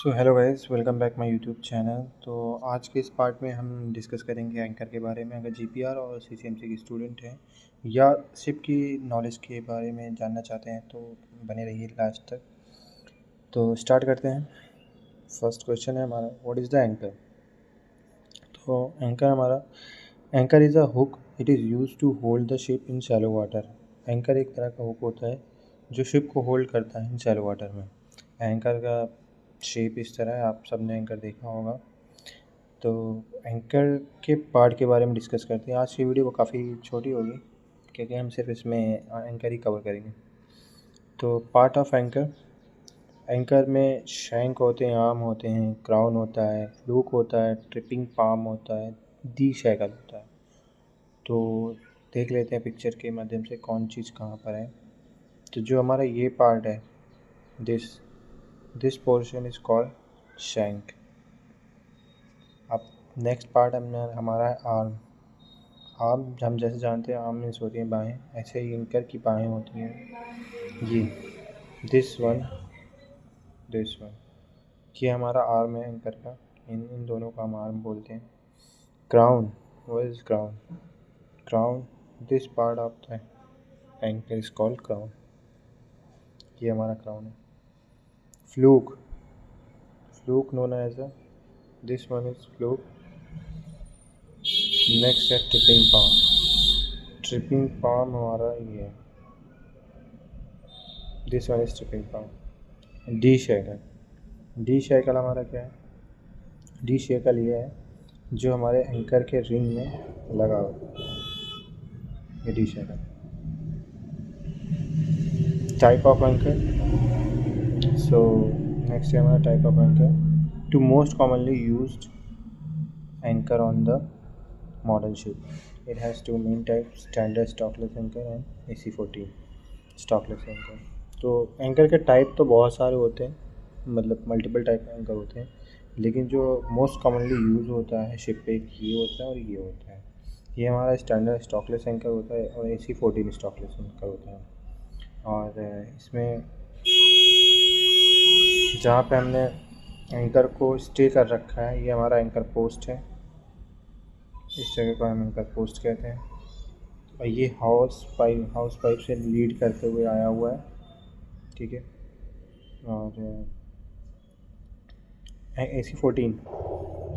So hello guys, welcome back my YouTube channel. तो आज के इस पार्ट में हम डिस्कस करेंगे एंकर के बारे में। अगर जीपीआर और सीसीएमसी के स्टूडेंट हैं या शिप की नॉलेज के बारे में जानना चाहते हैं तो बने रहिए लास्ट तक। तो स्टार्ट करते हैं। फर्स्ट क्वेश्चन है हमारा, व्हाट इज़ द एंकर। तो anchor is a hook, it is use to hold the ship in shallow water. Anchor एक तरह का हुक होता है जो शिप को होल्ड करता है इन शैलो वाटर में। एंकर का शेप इस तरह है, आप सबने एंकर देखा होगा। तो एंकर के पार्ट के बारे में डिस्कस करते हैं। आज की वीडियो काफ़ी छोटी होगी क्योंकि हम सिर्फ इसमें एंकर ही कवर करेंगे। तो पार्ट ऑफ एंकर, एंकर में शैंक होते हैं, आर्म होते हैं, क्राउन होता है, फ्लूक होता है, ट्रिपिंग पाम होता है, दी शैकल होता है। तो देख लेते हैं पिक्चर के माध्यम से कौन चीज़ कहाँ पर है। तो जो हमारा ये पार्ट है, this portion is called shank. अब नेक्स्ट पार्ट हमारा है आर्म। आर्म हम जैसे जानते हैं, आर्म मीन्स होती हैं बाहें, ऐसे ही एंकर की बाहें होती हैं। ये दिस वन ये हमारा आर्म है एंकर का। इन दोनों का हम आर्म बोलते हैं। Crown, what is crown? Crown, this part of the anchor is called crown. ये हमारा क्राउन है। Fluke, fluke known as a, this one is fluke. Next है ट्रिपिंग पाम। ट्रिपिंग पाम हमारा ये है, this one is tripping palm. D shackle, D shackle हमारा क्या है? डी शैकल ये है जो हमारे एंकर के रिंग में लगा हुआ है। ये D shackle. Type of anchor, so next है हमारा type of anchor. Two most commonly used anchor on the modern ship. It has two main type, standard stockless anchor and AC-14 stockless anchor. तो anchor के type तो बहुत सारे होते हैं, मतलब मल्टीपल टाइप के एंकर होते हैं, लेकिन जो मोस्ट कॉमनली यूज़ होता है शिप पे ये होता है और ये होता है। ये हमारा स्टैंडर्ड स्टॉकलेस एंकर होता है और AC-14 स्टॉकलेस एंकर होता है। और इसमें जहाँ पे हमने एंकर को स्टे कर रखा है, ये हमारा एंकर पोस्ट है। इस जगह को हम एंकर पोस्ट कहते हैं। और ये हाउस पाइप से लीड करते हुए आया हुआ है, ठीक है। और AC-14,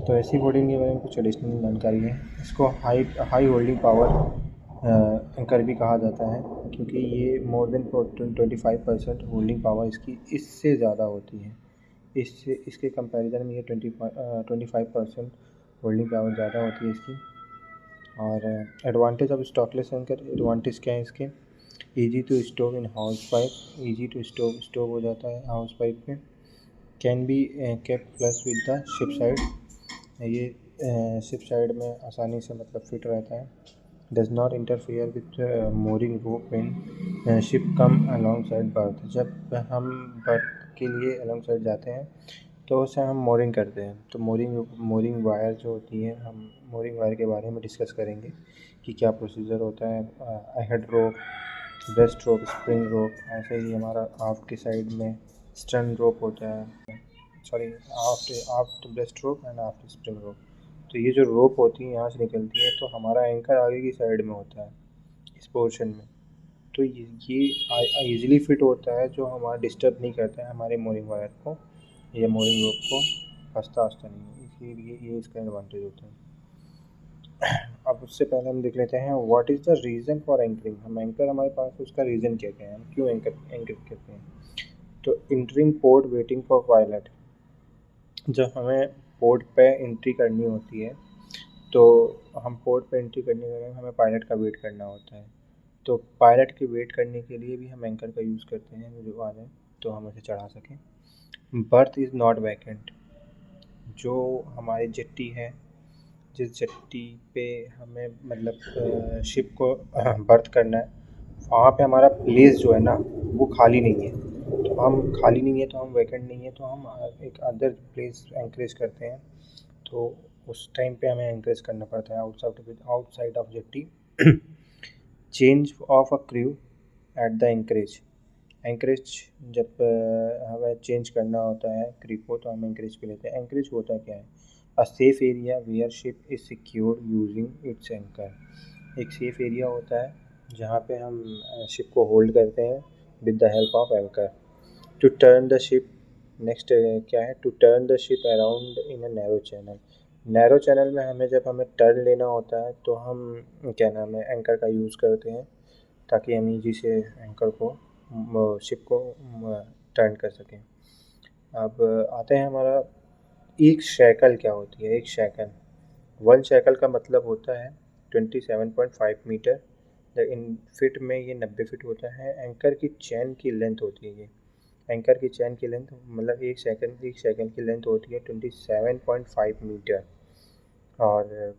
तो AC-14 के बारे में कुछ एडिशनल जानकारी है। इसको हाई होल्डिंग पावर एंकर भी कहा जाता है क्योंकि ये मोर देन 25% होल्डिंग पावर इसकी इससे ज़्यादा होती है। इसके कंपैरिजन में ये 25% होल्डिंग पावर ज़्यादा होती है इसकी। और advantage of stockless anchor, advantage क्या है इसके? Easy to stow in hawse pipe, easy to stow हो जाता है हाउस पाइप में। Can be kept flush with the ship side, ये शिप साइड में आसानी से मतलब फिट रहता है। Does not interfere with mooring rope when ship come alongside berth. जब हम बर्थ के लिए अलॉन्ग साइड जाते हैं तो उसे हम मोरिंग करते हैं। तो मोरिंग वायर जो होती है, हम मोरिंग वायर के बारे में डिस्कस करेंगे कि क्या प्रोसीजर होता है। हेड रोप, ब्रेस्ट रोप, स्प्रिंग रोप, ऐसे ही हमारा आफ्ट की साइड में स्टर्न रोप होता है, sorry aft breast rope and aft spring rope. तो ये जो रोप होती है यहाँ से निकलती है, तो हमारा एंकर आगे की साइड में होता है इस पोर्शन में। तो ये ईजिली फिट होता है, जो हमारा डिस्टर्ब नहीं करता है हमारे मोरिंग वायर को या मोरिंग रोप को, फंसता नहीं है, इसीलिए ये इसका एडवांटेज होता है। अब उससे पहले हम देख लेते हैं what is the reason for anchoring. हम एंकर हमारे पास, उसका रीज़न क्या क्या है, हम क्यों एंकर करते हैं। तो entering port, waiting for pilot. जब हमें पोर्ट पे एंट्री करनी होती है तो हम पोर्ट पे एंट्री करने के लिए हमें पायलट का वेट करना होता है। तो पायलट के वेट करने के लिए भी हम एंकर का यूज़ करते हैं, जो आ जाए तो हम उसे चढ़ा सकें। बर्थ इज़ नॉट वैकेंट, जो हमारी जेट्टी है, जिस जेट्टी पे हमें मतलब शिप को बर्थ करना है, वहाँ पे हमारा प्लेस जो है ना वो खाली नहीं है। तो हम खाली नहीं है तो हम वैकेंट नहीं है तो हम एक अदर प्लेस एंकरेज करते हैं। तो उस टाइम पे हमें एंकरेज करना पड़ता है outside of jetty. Change of a crew at the anchorage, anchorage जब हमें चेंज करना होता है क्रीप को तो हम एंकरेज पे लेते हैं। एंकरेज होता क्या है? A safe area where ship is secure using its anchor. एक सेफ एरिया होता है जहाँ पे हम शिप को होल्ड करते हैं with the help of anchor. To turn the ship, next क्या है? To turn the ship around in a narrow channel. Narrow channel में जब हमें टर्न लेना होता है तो हम क्या नाम है एंकर का यूज़ करते हैं ताकि हम ईजी से एंकर को शिप को टर्न कर सकें। अब आते हैं हमारा एक शैकल क्या होती है? एक शैकल, वन शैकल का मतलब होता है 27.5 मीटर। इन फिट में ये 90 फिट होता है। एंकर की चैन की लेंथ होती है ये, एंकर की चैन की लेंथ मतलब एक सेकंड की लेंथ होती है 27.5 मीटर। और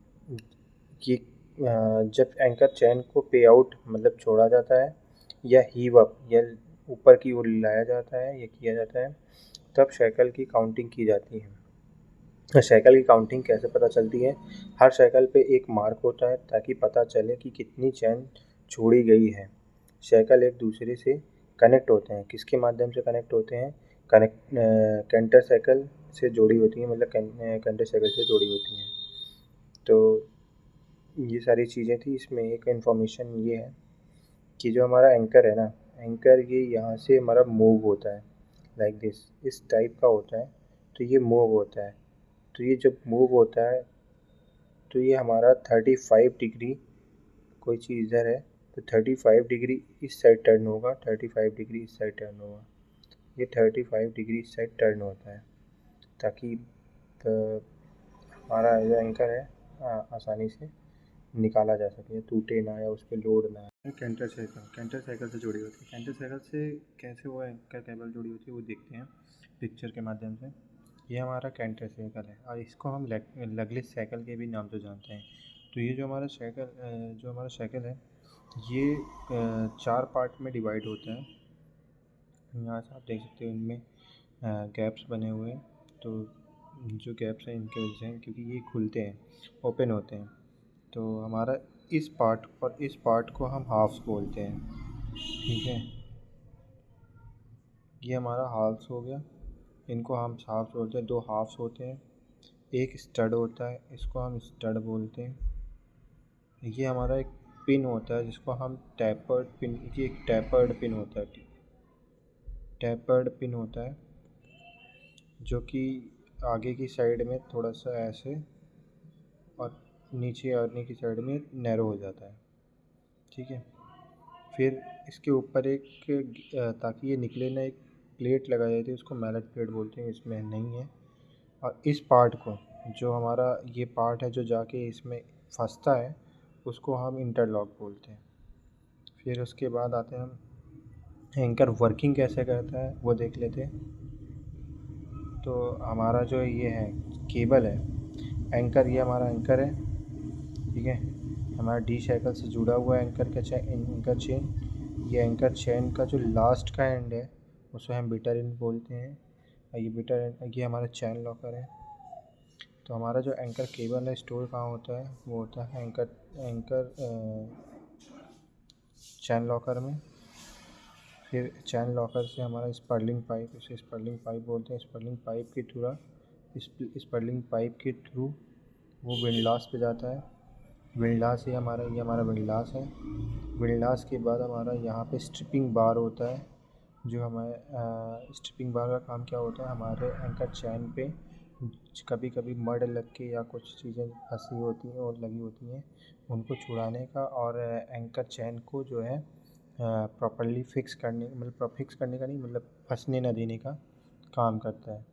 ये जब एंकर चैन को पे आउट मतलब छोड़ा जाता है या हीव अप या ऊपर की ओर लाया जाता है या किया जाता है तब शैकल की काउंटिंग की जाती है। शैकल की काउंटिंग कैसे पता चलती है? हर शैकल पे एक मार्क होता है ताकि पता चले कि कितनी चैन छोड़ी गई है। शैकल एक दूसरे से कनेक्ट होते हैं। किसके माध्यम से कनेक्ट होते हैं? कैंटर साइकिल से जुड़ी होती हैं, मतलब कैंटर साइकिल से जुड़ी होती हैं। तो ये सारी चीज़ें थी। इसमें एक इन्फॉर्मेशन ये है कि जो हमारा एंकर है ना, एंकर ये यहाँ से हमारा मूव होता है लाइक दिस, इस टाइप का होता है। तो ये मूव होता है, तो ये जब मूव होता है तो ये हमारा 35 डिग्री, कोई चीज़ इधर है तो 35 डिग्री इस साइड टर्न होगा, 35 डिग्री इस साइड टर्न होगा। ये 35 डिग्री इस साइड टर्न होता है ताकि हमारा जो एंकर है आसानी से निकाला जा सके, टूटे ना या उस पर लोड ना आए। कैंटर साइकिल से जुड़ी होती है। कैंटर साइकिल से कैसे वो एंकर केबल जुड़ी होती है वो देखते हैं पिक्चर के माध्यम से। ये हमारा कैंटर साइकिल है और इसको हम लगलिस साइकिल के भी नाम से जानते हैं। तो ये जो हमारा साइकिल है ये 4 पार्ट में डिवाइड होता है। यहाँ से आप देख सकते हो इनमें गैप्स बने हुए हैं। तो जो गैप्स हैं इनके वजह से क्योंकि ये खुलते हैं, ओपन होते हैं। तो हमारा इस पार्ट और इस पार्ट को हम हाफ्स बोलते हैं, ठीक है। ये हमारा हाफ्स हो गया, इनको हम हाफ्स बोलते हैं। 2 हाफ्स होते हैं, एक स्टड होता है, इसको हम स्टड बोलते हैं। ये हमारा एक पिन होता है जिसको हम टैपर्ड पिन, ये एक टैपर्ड पिन होता है, टैपर्ड पिन होता है जो कि आगे की साइड में थोड़ा सा ऐसे और नीचे आने की साइड में नैरो हो जाता है, ठीक है। फिर इसके ऊपर एक ताकि ये निकले ना, एक प्लेट लगाई जाती है, उसको मैलेट प्लेट बोलते हैं, इसमें नहीं है। और इस पार्ट को, जो हमारा ये पार्ट है जो जाके इसमें फंसता है, उसको हम इंटरलॉक बोलते हैं। फिर उसके बाद आते हैं हम एंकर वर्किंग कैसे करता है वो देख लेते हैं। तो हमारा जो ये है केबल है एंकर, ये हमारा एंकर है, ठीक है। हमारा डी साइकिल से जुड़ा हुआ है एंकर चेन। ये एंकर चेन का जो लास्ट का एंड है उसे हम बिटर एंड बोलते हैं। और ये बिटर एंड, ये हमारा चैन लॉकर है। तो हमारा जो एंकर केबल है स्टोर कहाँ होता है? वो होता है एंकर चैन लॉकर में। फिर चैन लॉकर से हमारा स्पर्लिंग पाइप, इसे स्पर्लिंग पाइप बोलते हैं। स्पर्लिंग पाइप के थ्रू स्पर्लिंग पाइप के थ्रू वो विंडलास पे जाता है। विंडलास ये हमारा विंडलास है। विंडलास के बाद हमारा यहाँ पे स्ट्रिपिंग बार होता है। जो हमारे स्ट्रिपिंग बार का काम क्या होता है? हमारे एंकर चैन पे कभी कभी मड लग के या कुछ चीज़ें फंसी होती हैं और लगी होती हैं, उनको छुड़ाने का और एंकर चैन को जो है प्रॉपर्ली फिक्स करने, मतलब फिक्स करने का नहीं, मतलब फंसने न देने का काम करता है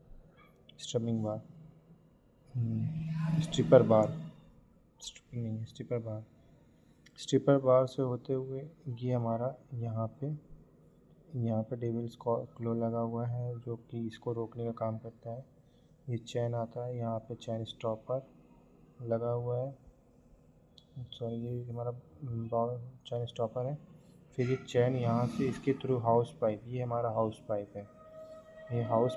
स्ट्रिपिंग बार। स्ट्रिपर बार, स्ट्रिपिंग नहीं, स्ट्रिपर बार से होते हुए ये हमारा यहाँ पे डेविल्स क्लो लगा हुआ है जो कि इसको रोकने का काम करता है। ये चैन आता है, यहाँ पे चैन स्टॉपर लगा हुआ है, सॉरी ये हमारा चैन स्टॉपर है। फिर ये चैन यहाँ से इसके थ्रू हाउस पाइप, ये हमारा हाउस पाइप है। ये हाउस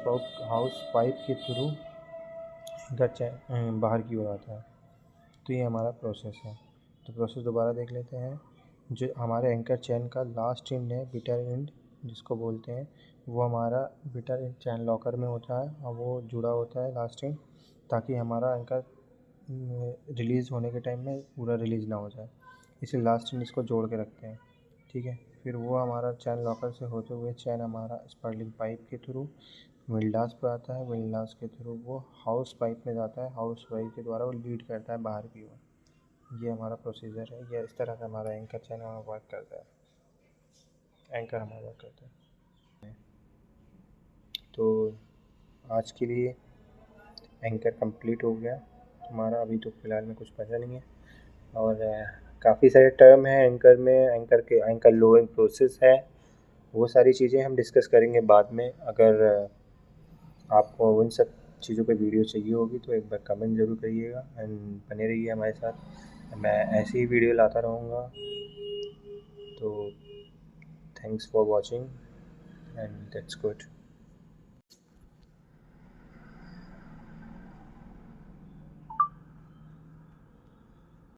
पाइप के थ्रू इनका चैन बाहर की ओर आता है। तो ये हमारा प्रोसेस है। तो प्रोसेस दोबारा देख लेते हैं। जो हमारे एंकर चैन का लास्ट एंड है बिटर एंड, जिसको बोलते हैं, वो हमारा बिटर चैन लॉकर में होता है और वो जुड़ा होता है लास्टिंग, ताकि हमारा एंकर रिलीज़ होने के टाइम में पूरा रिलीज़ ना हो जाए, इसलिए लास्ट में इसको जोड़ के रखते हैं। ठीक है, फिर वो हमारा चैन लॉकर से होते हुए चैन हमारा स्पर्लिंग पाइप के थ्रू विंडास पे आता है, विंडास के थ्रू वो हाउस पाइप में जाता है, हाउस पाइप के द्वारा वो लीड करता है बाहर की ओर। ये हमारा प्रोसीजर है, ये इस तरह से हमारा एंकर चैन वर्क करता है, एंकर हमारा वर्क करता है। तो आज के लिए एंकर कंप्लीट हो गया हमारा, अभी तो फ़िलहाल में कुछ बचा नहीं है। और काफ़ी सारे टर्म हैं एंकर में, एंकर के एंकर लोडिंग प्रोसेस है, वो सारी चीज़ें हम डिस्कस करेंगे बाद में। अगर आपको उन सब चीज़ों पे वीडियो चाहिए होगी तो एक बार कमेंट ज़रूर करिएगा एंड बने रहिए हमारे साथ, मैं ऐसी ही वीडियो लाता रहूँगा। तो thanks for watching and that's good.